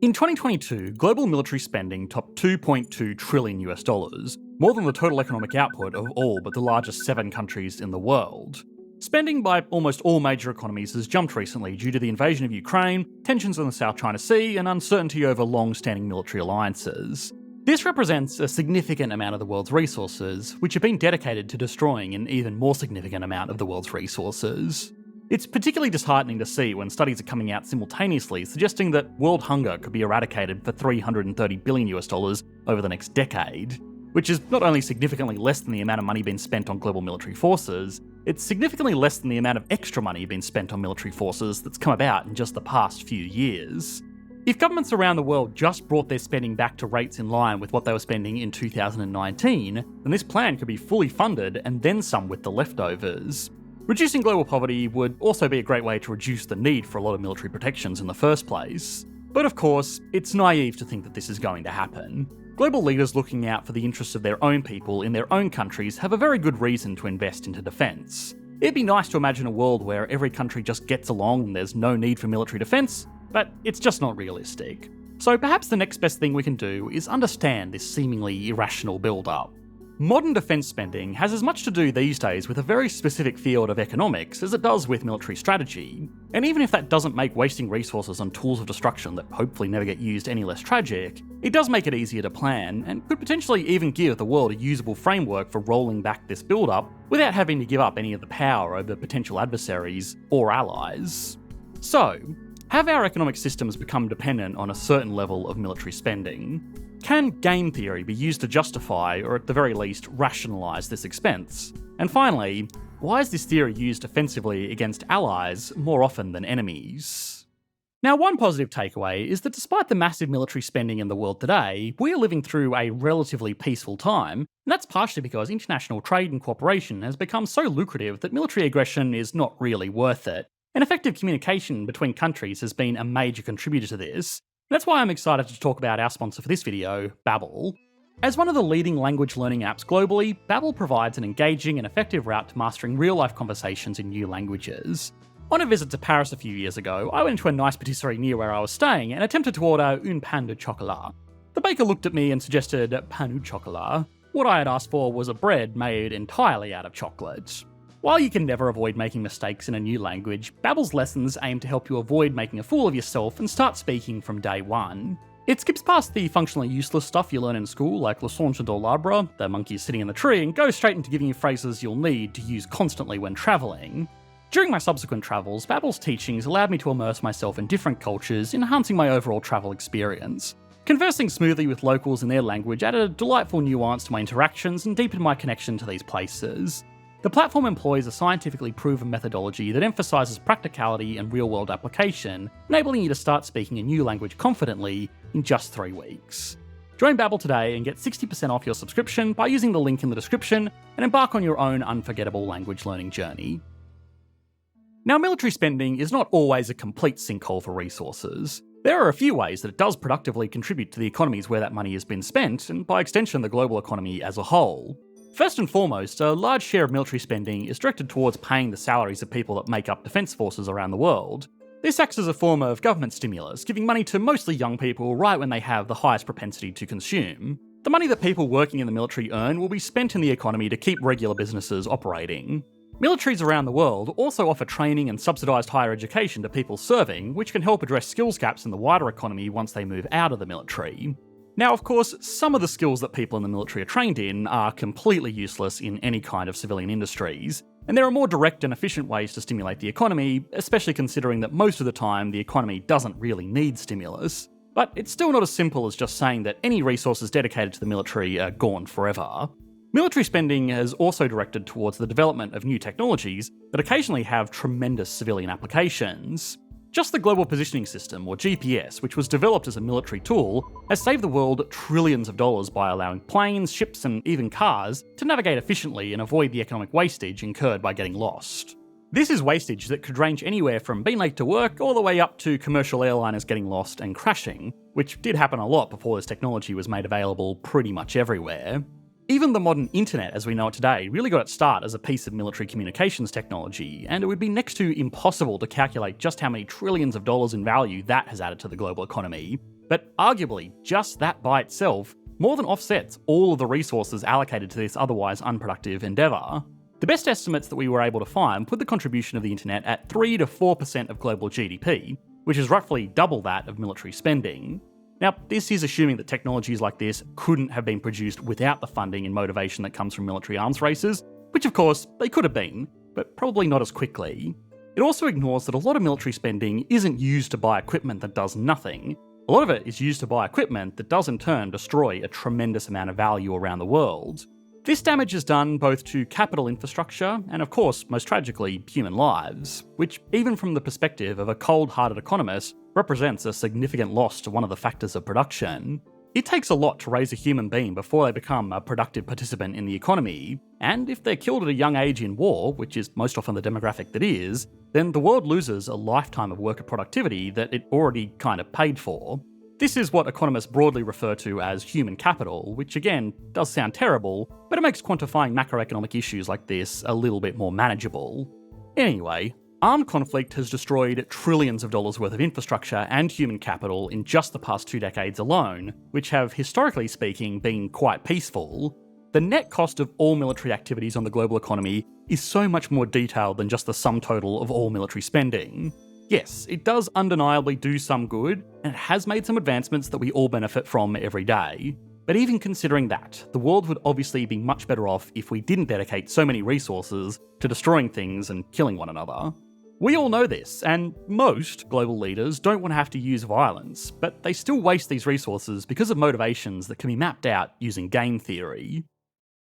In 2022, global military spending topped $2.2 trillion, more than the total economic output of all but the largest 7 countries in the world. Spending by almost all major economies has jumped recently due to the invasion of Ukraine, tensions in the South China Sea, and uncertainty over long-standing military alliances. This represents a significant amount of the world's resources, which have been dedicated to destroying an even more significant amount of the world's resources. It's particularly disheartening to see when studies are coming out simultaneously suggesting that world hunger could be eradicated for $330 billion over the next decade, which is not only significantly less than the amount of money being spent on global military forces, it's significantly less than the amount of extra money being spent on military forces that's come about in just the past few years. If governments around the world just brought their spending back to rates in line with what they were spending in 2019, then this plan could be fully funded and then some with the leftovers. Reducing global poverty would also be a great way to reduce the need for a lot of military protections in the first place. But of course, it's naive to think that this is going to happen. Global leaders looking out for the interests of their own people in their own countries have a very good reason to invest into defence. It'd be nice to imagine a world where every country just gets along and there's no need for military defence, but it's just not realistic. So perhaps the next best thing we can do is understand this seemingly irrational build-up. Modern defence spending has as much to do these days with a very specific field of economics as it does with military strategy, and even if that doesn't make wasting resources on tools of destruction that hopefully never get used any less tragic, it does make it easier to plan, and could potentially even give the world a usable framework for rolling back this build-up without having to give up any of the power over potential adversaries or allies. So, have our economic systems become dependent on a certain level of military spending? Can game theory be used to justify, or at the very least, rationalise this expense? And finally, why is this theory used offensively against allies more often than enemies? Now, one positive takeaway is that despite the massive military spending in the world today, we are living through a relatively peaceful time, and that's partially because international trade and cooperation has become so lucrative that military aggression is not really worth it. And effective communication between countries has been a major contributor to this. That's why I'm excited to talk about our sponsor for this video, Babbel. As one of the leading language learning apps globally, Babbel provides an engaging and effective route to mastering real-life conversations in new languages. On a visit to Paris a few years ago, I went into a nice patisserie near where I was staying and attempted to order un pain de chocolat. The baker looked at me and suggested pain au chocolat. What I had asked for was a bread made entirely out of chocolate. While you can never avoid making mistakes in a new language, Babbel's lessons aim to help you avoid making a fool of yourself and start speaking from day one. It skips past the functionally useless stuff you learn in school, like le songe de l'arbre, the monkey sitting in the tree, and goes straight into giving you phrases you'll need to use constantly when travelling. During my subsequent travels, Babbel's teachings allowed me to immerse myself in different cultures, enhancing my overall travel experience. Conversing smoothly with locals in their language added a delightful nuance to my interactions and deepened my connection to these places. The platform employs a scientifically proven methodology that emphasises practicality and real-world application, enabling you to start speaking a new language confidently in just 3 weeks. Join Babbel today and get 60% off your subscription by using the link in the description and embark on your own unforgettable language learning journey. Now, military spending is not always a complete sinkhole for resources. There are a few ways that it does productively contribute to the economies where that money has been spent, and by extension the global economy as a whole. First and foremost, a large share of military spending is directed towards paying the salaries of people that make up defence forces around the world. This acts as a form of government stimulus, giving money to mostly young people right when they have the highest propensity to consume. The money that people working in the military earn will be spent in the economy to keep regular businesses operating. Militaries around the world also offer training and subsidised higher education to people serving, which can help address skills gaps in the wider economy once they move out of the military. Now, of course, some of the skills that people in the military are trained in are completely useless in any kind of civilian industries, and there are more direct and efficient ways to stimulate the economy, especially considering that most of the time the economy doesn't really need stimulus. But it's still not as simple as just saying that any resources dedicated to the military are gone forever. Military spending is also directed towards the development of new technologies that occasionally have tremendous civilian applications. Just the Global Positioning System, or GPS, which was developed as a military tool, has saved the world trillions of dollars by allowing planes, ships, and even cars to navigate efficiently and avoid the economic wastage incurred by getting lost. This is wastage that could range anywhere from being late to work all the way up to commercial airliners getting lost and crashing, which did happen a lot before this technology was made available pretty much everywhere. Even the modern internet as we know it today really got its start as a piece of military communications technology, and it would be next to impossible to calculate just how many trillions of dollars in value that has added to the global economy. But arguably, just that by itself more than offsets all of the resources allocated to this otherwise unproductive endeavour. The best estimates that we were able to find put the contribution of the internet at 3 to 4% of global GDP, which is roughly double that of military spending. Now, this is assuming that technologies like this couldn't have been produced without the funding and motivation that comes from military arms races, which of course they could have been, but probably not as quickly. It also ignores that a lot of military spending isn't used to buy equipment that does nothing. A lot of it is used to buy equipment that does in turn destroy a tremendous amount of value around the world. This damage is done both to capital infrastructure and, of course, most tragically, human lives, which, even from the perspective of a cold-hearted economist, represents a significant loss to one of the factors of production. It takes a lot to raise a human being before they become a productive participant in the economy, and if they're killed at a young age in war, which is most often the demographic that is, then the world loses a lifetime of worker productivity that it already kind of paid for. This is what economists broadly refer to as human capital, which again does sound terrible, but it makes quantifying macroeconomic issues like this a little bit more manageable. Anyway, armed conflict has destroyed trillions of dollars worth of infrastructure and human capital in just the past 2 decades alone, which have, historically speaking, been quite peaceful. The net cost of all military activities on the global economy is so much more detailed than just the sum total of all military spending. Yes, it does undeniably do some good, and it has made some advancements that we all benefit from every day. But even considering that, the world would obviously be much better off if we didn't dedicate so many resources to destroying things and killing one another. We all know this, and most global leaders don't want to have to use violence, but they still waste these resources because of motivations that can be mapped out using game theory.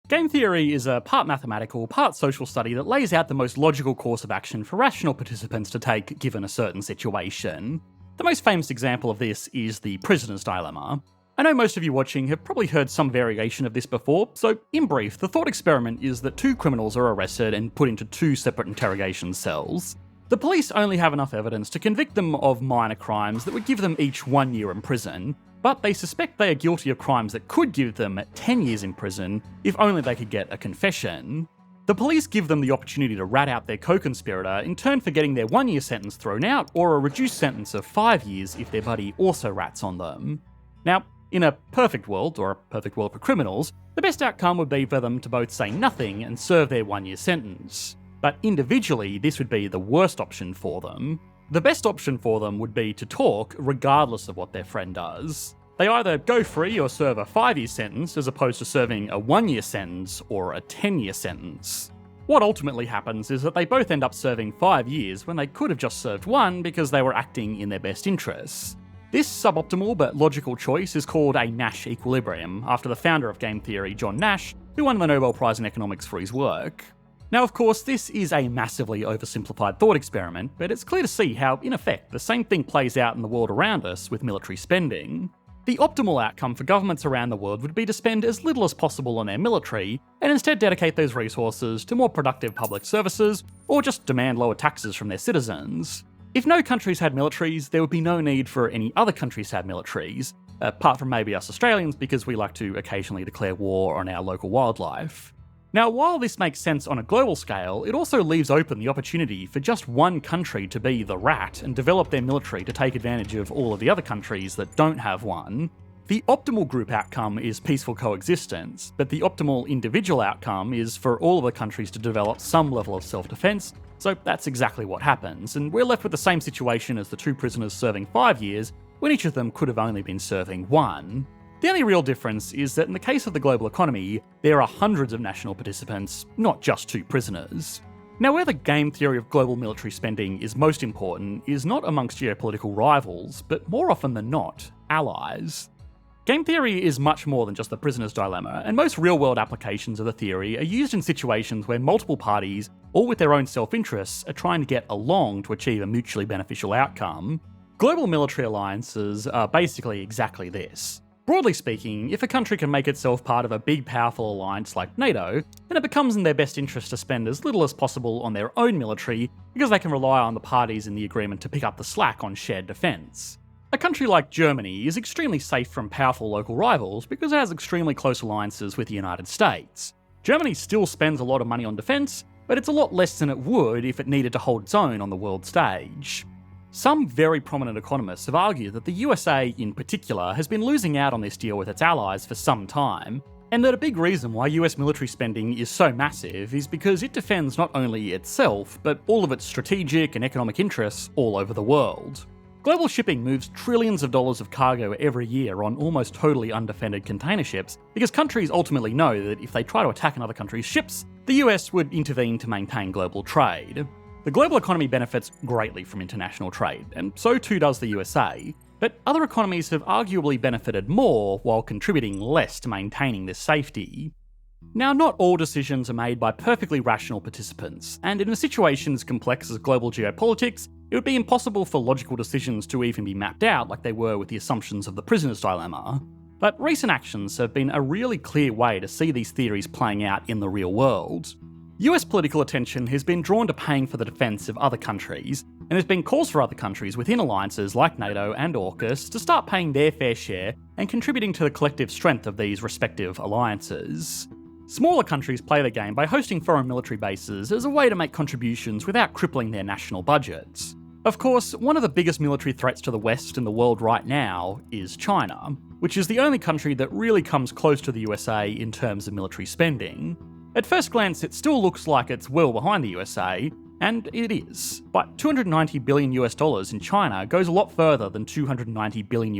Game theory is a part mathematical, part social study that lays out the most logical course of action for rational participants to take given a certain situation. The most famous example of this is the prisoner's dilemma. I know most of you watching have probably heard some variation of this before, so in brief, the thought experiment is that 2 criminals are arrested and put into 2 separate interrogation cells. The police only have enough evidence to convict them of minor crimes that would give them each 1 year in prison, but they suspect they are guilty of crimes that could give them 10 years in prison if only they could get a confession. The police give them the opportunity to rat out their co-conspirator in turn for getting their 1 year sentence thrown out or a reduced sentence of 5 years if their buddy also rats on them. Now, in a perfect world, or a perfect world for criminals, the best outcome would be for them to both say nothing and serve their 1 year sentence. But individually, this would be the worst option for them. The best option for them would be to talk regardless of what their friend does. They either go free or serve a 5 year sentence as opposed to serving a 1 year sentence or a 10 year sentence. What ultimately happens is that they both end up serving 5 years when they could have just served 1 because they were acting in their best interests. This suboptimal but logical choice is called a Nash equilibrium, after the founder of game theory, John Nash, who won the Nobel Prize in Economics for his work. Now, of course, this is a massively oversimplified thought experiment, but it's clear to see how, in effect, the same thing plays out in the world around us with military spending. The optimal outcome for governments around the world would be to spend as little as possible on their military, and instead dedicate those resources to more productive public services, or just demand lower taxes from their citizens. If no countries had militaries, there would be no need for any other countries to have militaries, apart from maybe us Australians because we like to occasionally declare war on our local wildlife. Now, while this makes sense on a global scale, it also leaves open the opportunity for just one country to be the rat and develop their military to take advantage of all of the other countries that don't have one. The optimal group outcome is peaceful coexistence, but the optimal individual outcome is for all of the countries to develop some level of self-defense, so that's exactly what happens, and we're left with the same situation as the 2 prisoners serving 5 years, when each of them could have only been serving 1. The only real difference is that in the case of the global economy, there are hundreds of national participants, not just 2 prisoners. Now, where the game theory of global military spending is most important is not amongst geopolitical rivals, but more often than not, allies. Game theory is much more than just the prisoner's dilemma, and most real-world applications of the theory are used in situations where multiple parties, all with their own self-interests, are trying to get along to achieve a mutually beneficial outcome. Global military alliances are basically exactly this. Broadly speaking, if a country can make itself part of a big powerful alliance like NATO, then it becomes in their best interest to spend as little as possible on their own military because they can rely on the parties in the agreement to pick up the slack on shared defence. A country like Germany is extremely safe from powerful local rivals because it has extremely close alliances with the United States. Germany still spends a lot of money on defence, but it's a lot less than it would if it needed to hold its own on the world stage. Some very prominent economists have argued that the USA in particular has been losing out on this deal with its allies for some time, and that a big reason why US military spending is so massive is because it defends not only itself, but all of its strategic and economic interests all over the world. Global shipping moves trillions of dollars of cargo every year on almost totally undefended container ships because countries ultimately know that if they try to attack another country's ships, the US would intervene to maintain global trade. The global economy benefits greatly from international trade, and so too does the USA, but other economies have arguably benefited more while contributing less to maintaining this safety. Now, not all decisions are made by perfectly rational participants, and in a situation as complex as global geopolitics, it would be impossible for logical decisions to even be mapped out like they were with the assumptions of the prisoner's dilemma. But recent actions have been a really clear way to see these theories playing out in the real world. US political attention has been drawn to paying for the defence of other countries, and there's been calls for other countries within alliances like NATO and AUKUS to start paying their fair share and contributing to the collective strength of these respective alliances. Smaller countries play the game by hosting foreign military bases as a way to make contributions without crippling their national budgets. Of course, one of the biggest military threats to the West in the world right now is China, which is the only country that really comes close to the USA in terms of military spending. At first glance, it still looks like it's well behind the USA, and it is. But $290 billion in China goes a lot further than $290 billion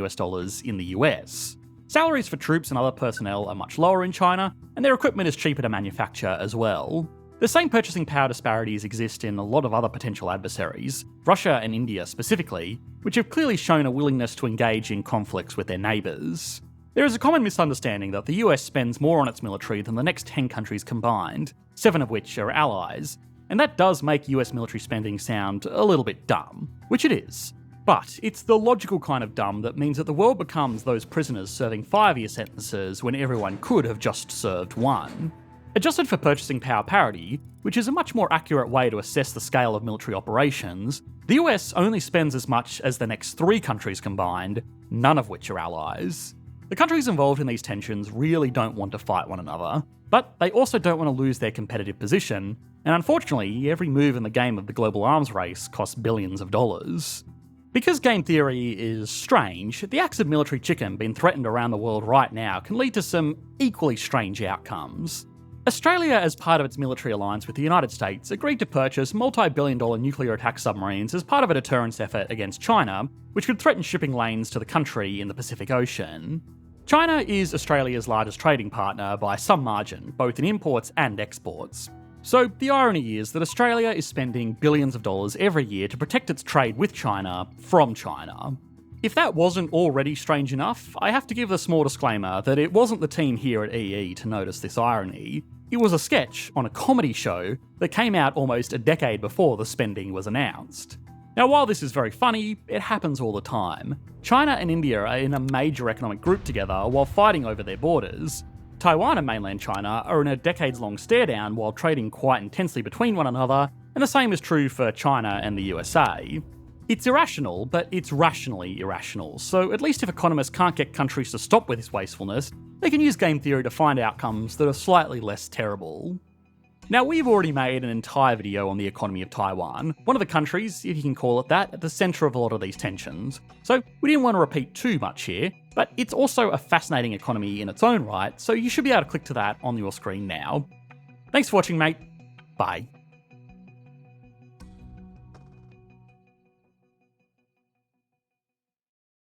in the US. Salaries for troops and other personnel are much lower in China, and their equipment is cheaper to manufacture as well. The same purchasing power disparities exist in a lot of other potential adversaries, Russia and India specifically, which have clearly shown a willingness to engage in conflicts with their neighbours. There is a common misunderstanding that the US spends more on its military than the next 10 countries combined, 7 of which are allies, and that does make US military spending sound a little bit dumb, which it is. But it's the logical kind of dumb that means that the world becomes those prisoners serving 5-year sentences when everyone could have just served 1. Adjusted for purchasing power parity, which is a much more accurate way to assess the scale of military operations, the US only spends as much as the next 3 countries combined, none of which are allies. The countries involved in these tensions really don't want to fight one another, but they also don't want to lose their competitive position, and unfortunately, every move in the game of the global arms race costs billions of dollars. Because game theory is strange, the acts of military chicken being threatened around the world right now can lead to some equally strange outcomes. Australia, as part of its military alliance with the United States, agreed to purchase multi-billion-dollar nuclear attack submarines as part of a deterrence effort against China, which could threaten shipping lanes to the country in the Pacific Ocean. China is Australia's largest trading partner by some margin, both in imports and exports. So the irony is that Australia is spending billions of dollars every year to protect its trade with China from China. If that wasn't already strange enough, I have to give the small disclaimer that it wasn't the team here at EE to notice this irony. It was a sketch on a comedy show that came out almost a decade before the spending was announced. Now, while this is very funny, it happens all the time. China and India are in a major economic group together while fighting over their borders. Taiwan and mainland China are in a decades-long stare-down while trading quite intensely between one another, and the same is true for China and the USA. It's irrational, but it's rationally irrational, so at least if economists can't get countries to stop with this wastefulness, they can use game theory to find outcomes that are slightly less terrible. Now, we've already made an entire video on the economy of Taiwan, one of the countries, if you can call it that, at the centre of a lot of these tensions. So we didn't want to repeat too much here, but it's also a fascinating economy in its own right, so you should be able to click to that on your screen now. Thanks for watching, mate. Bye.